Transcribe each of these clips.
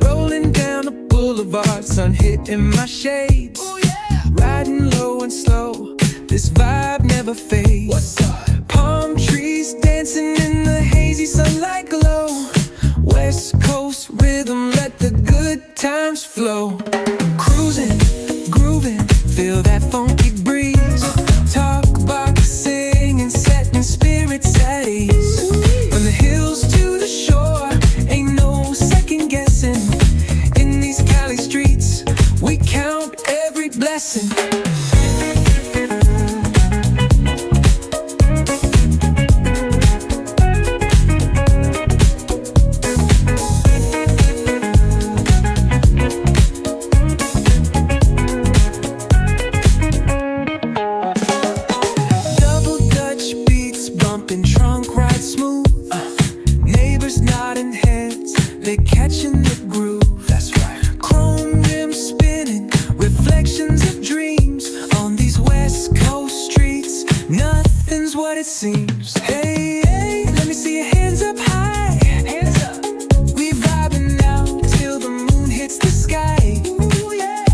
Rolling down the boulevard, sun hitting my shades. Riding low and slow, this vibe never fades. Palm trees dancing in the hazy sunlight glow. West Coast rhythm, let the good times flow. Cruising, grooving, feel that funky breeze. Talk about singing, setting spirits at ease. From the hills to the shore, ain't no second guessing. In these Cali streets, we count every blessing. Trunk ride smooth, neighbors nodding heads, they catching the groove. That's right. Chrome rims spinning, reflections of dreams on these West Coast streets. Nothing's what it seems. Hey, hey, let me see your hands up high. Hands up. We vibing now till the moon hits the sky. Ooh, yeah.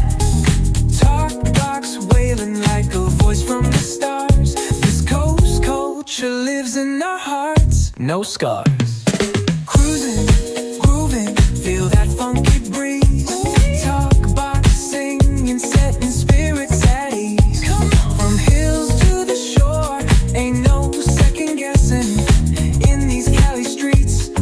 Talk box wailing like a voice from the stars. This coast culture lives in our hearts, no scars. Cruising, grooving, feel that funky